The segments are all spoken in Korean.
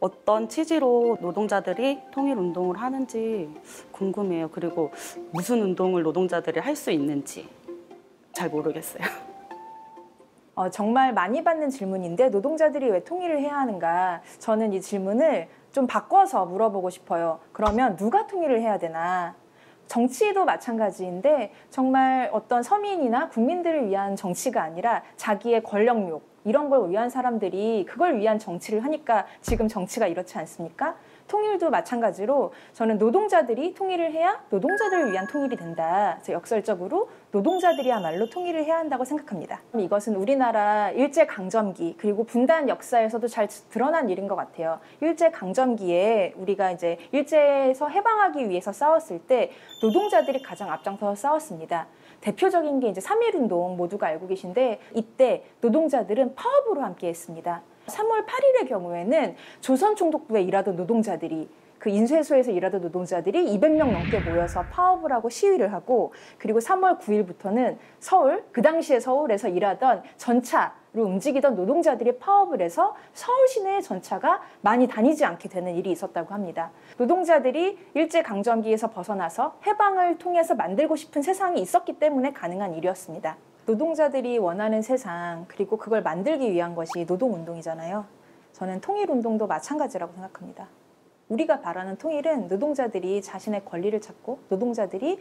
어떤 취지로 노동자들이 통일운동을 하는지 궁금해요. 그리고 무슨 운동을 노동자들이 할 수 있는지 잘 모르겠어요. 정말 많이 받는 질문인데 노동자들이 왜 통일을 해야 하는가? 저는 이 질문을 좀 바꿔서 물어보고 싶어요. 그러면 누가 통일을 해야 되나? 정치도 마찬가지인데 정말 어떤 서민이나 국민들을 위한 정치가 아니라 자기의 권력욕 이런 걸 위한 사람들이 그걸 위한 정치를 하니까 지금 정치가 이렇지 않습니까? 통일도 마찬가지로 저는 노동자들이 통일을 해야 노동자들을 위한 통일이 된다. 그래서 역설적으로 노동자들이야말로 통일을 해야 한다고 생각합니다. 이것은 우리나라 일제강점기 그리고 분단 역사에서도 잘 드러난 일인 것 같아요. 일제강점기에 우리가 이제 일제에서 해방하기 위해서 싸웠을 때 노동자들이 가장 앞장서서 싸웠습니다. 대표적인 게 이제 3.1운동 모두가 알고 계신데 이때 노동자들은 파업으로 함께 했습니다. 3월 8일의 경우에는 조선총독부에 일하던 노동자들이 그 인쇄소에서 일하던 노동자들이 200명 넘게 모여서 파업을 하고 시위를 하고 그리고 3월 9일부터는 서울, 그 당시에 서울에서 일하던 전차로 움직이던 노동자들이 파업을 해서 서울 시내의 전차가 많이 다니지 않게 되는 일이 있었다고 합니다. 노동자들이 일제강점기에서 벗어나서 해방을 통해서 만들고 싶은 세상이 있었기 때문에 가능한 일이었습니다. 노동자들이 원하는 세상 그리고 그걸 만들기 위한 것이 노동운동이잖아요. 저는 통일운동도 마찬가지라고 생각합니다. 우리가 바라는 통일은 노동자들이 자신의 권리를 찾고 노동자들이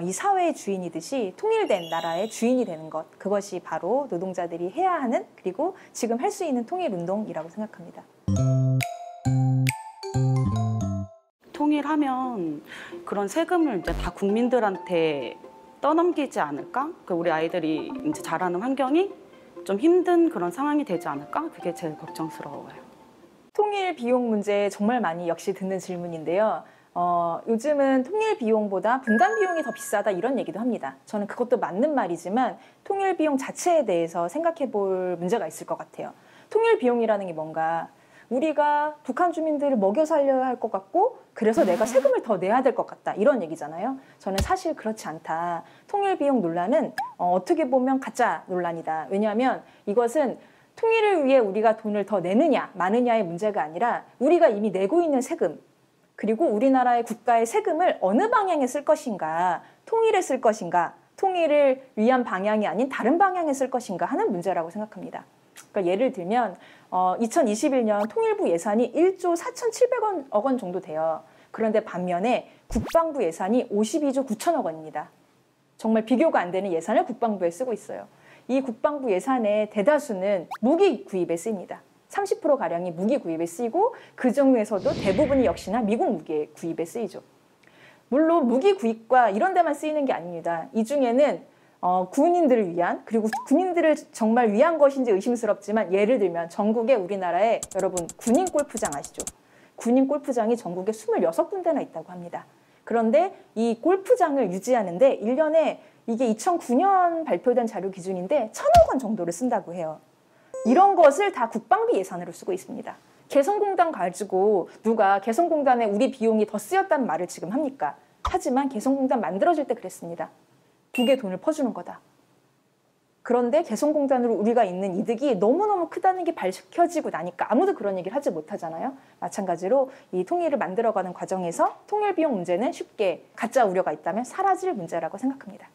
이 사회의 주인이듯이 통일된 나라의 주인이 되는 것 그것이 바로 노동자들이 해야 하는 그리고 지금 할 수 있는 통일운동이라고 생각합니다. 통일하면 그런 세금을 이제 다 국민들한테 떠넘기지 않을까? 우리 아이들이 이제 자라는 환경이 좀 힘든 그런 상황이 되지 않을까? 그게 제일 걱정스러워요. 통일 비용 문제 정말 많이 역시 듣는 질문인데요. 요즘은 통일 비용보다 분단 비용이 더 비싸다 이런 얘기도 합니다. 저는 그것도 맞는 말이지만 통일 비용 자체에 대해서 생각해 볼 문제가 있을 것 같아요. 통일 비용이라는 게 뭔가 우리가 북한 주민들을 먹여 살려야 할 것 같고 그래서 내가 세금을 더 내야 될 것 같다 이런 얘기잖아요. 저는 사실 그렇지 않다. 통일 비용 논란은 어떻게 보면 가짜 논란이다. 왜냐하면 이것은 통일을 위해 우리가 돈을 더 내느냐 마느냐의 문제가 아니라 우리가 이미 내고 있는 세금 그리고 우리나라의 국가의 세금을 어느 방향에 쓸 것인가 통일에 쓸 것인가 통일을 위한 방향이 아닌 다른 방향에 쓸 것인가 하는 문제라고 생각합니다. 그러니까 예를 들면 2021년 통일부 예산이 1조 4,700억 원 정도 돼요. 그런데 반면에 국방부 예산이 52조 9천억 원입니다. 정말 비교가 안 되는 예산을 국방부에 쓰고 있어요. 이 국방부 예산의 대다수는 무기 구입에 쓰입니다. 30%가량이 무기 구입에 쓰이고 그 중에서도 대부분이 역시나 미국 무기 구입에 쓰이죠. 물론 무기 구입과 이런 데만 쓰이는 게 아닙니다. 이 중에는 군인들을 위한 그리고 군인들을 정말 위한 것인지 의심스럽지만 예를 들면 전국에 우리나라에 여러분 군인 골프장 아시죠? 군인 골프장이 전국에 26군데나 있다고 합니다. 그런데 이 골프장을 유지하는데 1년에 이게 2009년 발표된 자료 기준인데 1,000억 원 정도를 쓴다고 해요. 이런 것을 다 국방비 예산으로 쓰고 있습니다. 개성공단 가지고 누가 개성공단에 우리 비용이 더 쓰였다는 말을 지금 합니까? 하지만 개성공단 만들어질 때 그랬습니다. 국에 돈을 퍼주는 거다. 그런데 개성공단으로 우리가 있는 이득이 너무너무 크다는 게 밝혀지고 나니까 아무도 그런 얘기를 하지 못하잖아요. 마찬가지로 이 통일을 만들어가는 과정에서 통일 비용 문제는 쉽게 가짜 우려가 있다면 사라질 문제라고 생각합니다.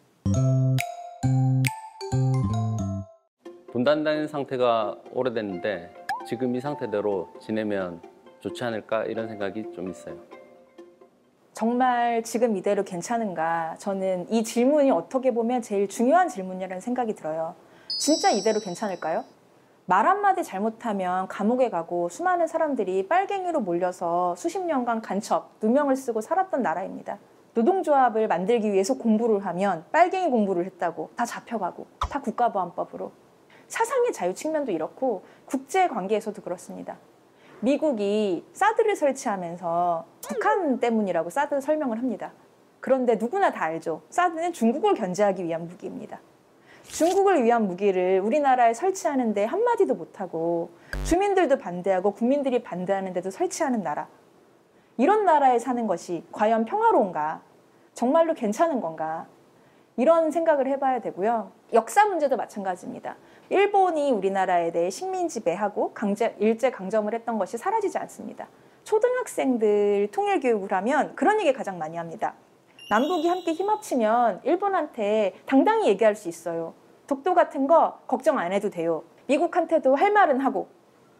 분단된 상태가 오래됐는데 지금 이 상태대로 지내면 좋지 않을까 이런 생각이 좀 있어요. 정말 지금 이대로 괜찮은가? 저는 이 질문이 어떻게 보면 제일 중요한 질문이라는 생각이 들어요. 진짜 이대로 괜찮을까요? 말 한마디 잘못하면 감옥에 가고 수많은 사람들이 빨갱이로 몰려서 수십 년간 간첩, 누명을 쓰고 살았던 나라입니다. 노동조합을 만들기 위해서 공부를 하면 빨갱이 공부를 했다고 다 잡혀가고 다 국가보안법으로. 사상의 자유 측면도 이렇고 국제관계에서도 그렇습니다. 미국이 사드를 설치하면서 북한 때문이라고 사드 설명을 합니다. 그런데 누구나 다 알죠. 사드는 중국을 견제하기 위한 무기입니다. 중국을 위한 무기를 우리나라에 설치하는데 한마디도 못하고 주민들도 반대하고 국민들이 반대하는데도 설치하는 나라. 이런 나라에 사는 것이 과연 평화로운가? 정말로 괜찮은 건가? 이런 생각을 해봐야 되고요. 역사 문제도 마찬가지입니다. 일본이 우리나라에 대해 식민 지배하고 일제 강점을 했던 것이 사라지지 않습니다. 초등학생들 통일 교육을 하면 그런 얘기 가장 많이 합니다. 남북이 함께 힘합치면 일본한테 당당히 얘기할 수 있어요. 독도 같은 거 걱정 안 해도 돼요. 미국한테도 할 말은 하고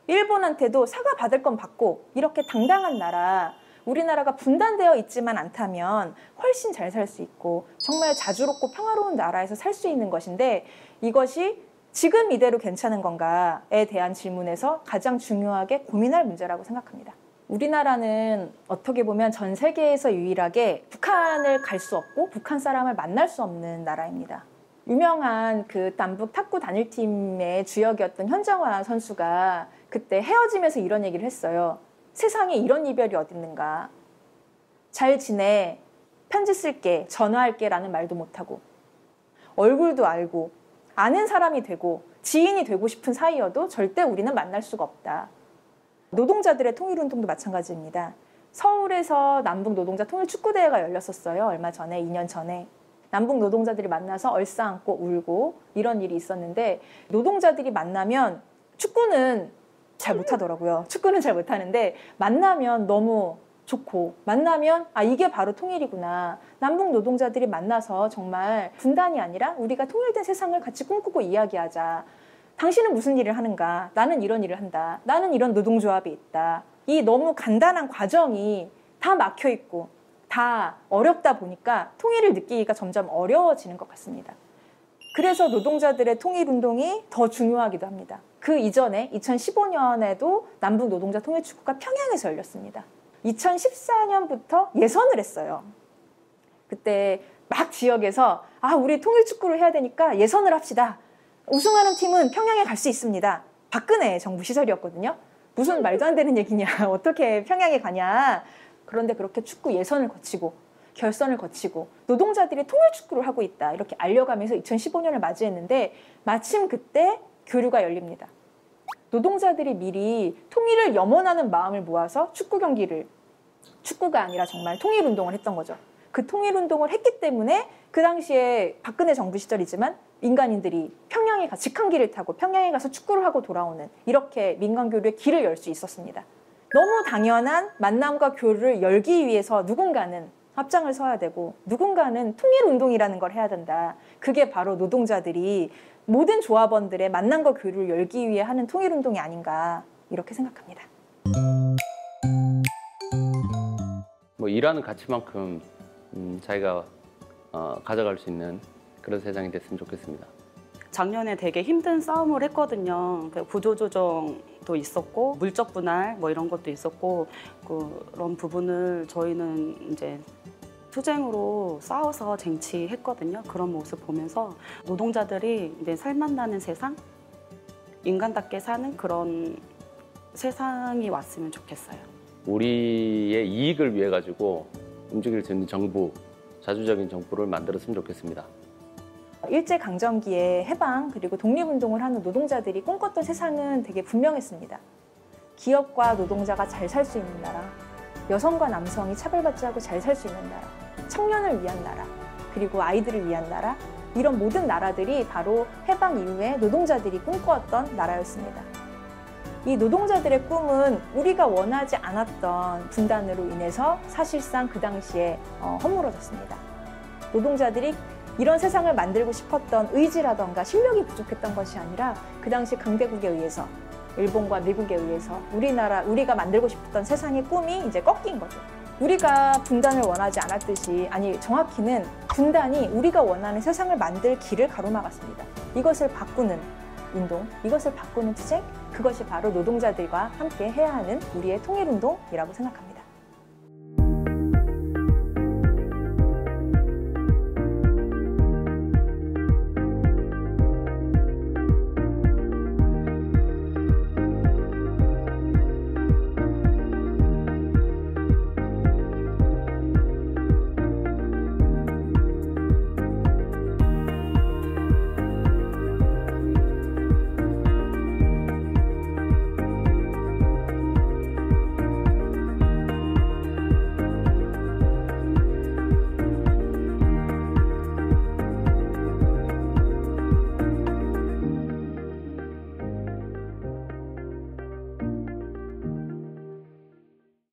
일본한테도 사과 받을 건 받고 이렇게 당당한 나라, 우리나라가 분단되어 있지만 않다면 훨씬 잘 살 수 있고 정말 자주롭고 평화로운 나라에서 살 수 있는 것인데 이것이 지금 이대로 괜찮은 건가에 대한 질문에서 가장 중요하게 고민할 문제라고 생각합니다. 우리나라는 어떻게 보면 전 세계에서 유일하게 북한을 갈 수 없고 북한 사람을 만날 수 없는 나라입니다. 유명한 그 남북 탁구 단일팀의 주역이었던 현정화 선수가 그때 헤어지면서 이런 얘기를 했어요. 세상에 이런 이별이 어딨는가. 잘 지내, 편지 쓸게, 전화할게 라는 말도 못하고 얼굴도 알고 아는 사람이 되고 지인이 되고 싶은 사이여도 절대 우리는 만날 수가 없다. 노동자들의 통일운동도 마찬가지입니다. 서울에서 남북 노동자 통일 축구대회가 열렸었어요. 얼마 전에, 2년 전에. 남북 노동자들이 만나서 얼싸안고 울고 이런 일이 있었는데 노동자들이 만나면 축구는 잘 못하더라고요. 축구는 잘 못하는데 만나면 너무 좋고 만나면 아 이게 바로 통일이구나. 남북 노동자들이 만나서 정말 분단이 아니라 우리가 통일된 세상을 같이 꿈꾸고 이야기하자. 당신은 무슨 일을 하는가? 나는 이런 일을 한다. 나는 이런 노동조합이 있다. 이 너무 간단한 과정이 다 막혀있고 다 어렵다 보니까 통일을 느끼기가 점점 어려워지는 것 같습니다. 그래서 노동자들의 통일운동이 더 중요하기도 합니다. 그 이전에 2015년에도 남북 노동자 통일축구가 평양에서 열렸습니다. 2014년부터 예선을 했어요. 그때 막 지역에서 아 우리 통일축구를 해야 되니까 예선을 합시다. 우승하는 팀은 평양에 갈 수 있습니다. 박근혜 정부 시절이었거든요. 무슨 말도 안 되는 얘기냐. 어떻게 평양에 가냐. 그런데 그렇게 축구 예선을 거치고 결선을 거치고 노동자들이 통일축구를 하고 있다. 이렇게 알려가면서 2015년을 맞이했는데 마침 그때 교류가 열립니다. 노동자들이 미리 통일을 염원하는 마음을 모아서 축구 경기를 축구가 아니라 정말 통일운동을 했던 거죠. 그 통일운동을 했기 때문에 그 당시에 박근혜 정부 시절이지만 민간인들이 평양에 가 직항기를 타고 평양에 가서 축구를 하고 돌아오는 이렇게 민간교류의 길을 열 수 있었습니다. 너무 당연한 만남과 교류를 열기 위해서 누군가는 앞장을 서야 되고 누군가는 통일운동이라는 걸 해야 된다. 그게 바로 노동자들이 모든 조합원들의 만남과 교류를 열기 위해 하는 통일운동이 아닌가 이렇게 생각합니다. 뭐 일하는 가치만큼 자기가 가져갈 수 있는 그런 세상이 됐으면 좋겠습니다. 작년에 되게 힘든 싸움을 했거든요. 구조조정도 있었고 물적 분할 뭐 이런 것도 있었고 그런 부분을 저희는 이제 투쟁으로 싸워서 쟁취했거든요. 그런 모습 보면서 노동자들이 이제 살맛나는 세상, 인간답게 사는 그런 세상이 왔으면 좋겠어요. 우리의 이익을 위해 가지고 움직일 수 있는 정부, 자주적인 정부를 만들었으면 좋겠습니다. 일제강점기에 해방 그리고 독립운동을 하는 노동자들이 꿈꿨던 세상은 되게 분명했습니다. 기업과 노동자가 잘 살 수 있는 나라, 여성과 남성이 차별받지 않고 잘 살 수 있는 나라, 청년을 위한 나라, 그리고 아이들을 위한 나라, 이런 모든 나라들이 바로 해방 이후에 노동자들이 꿈꾸었던 나라였습니다. 이 노동자들의 꿈은 우리가 원하지 않았던 분단으로 인해서 사실상 그 당시에 허물어졌습니다. 노동자들이 이런 세상을 만들고 싶었던 의지라던가 실력이 부족했던 것이 아니라 그 당시 강대국에 의해서 일본과 미국에 의해서 우리가 만들고 싶었던 세상의 꿈이 이제 꺾인 거죠. 우리가 분단을 원하지 않았듯이 아니 정확히는 분단이 우리가 원하는 세상을 만들 길을 가로막았습니다. 이것을 바꾸는 운동, 이것을 바꾸는 투쟁, 그것이 바로 노동자들과 함께 해야 하는 우리의 통일운동이라고 생각합니다.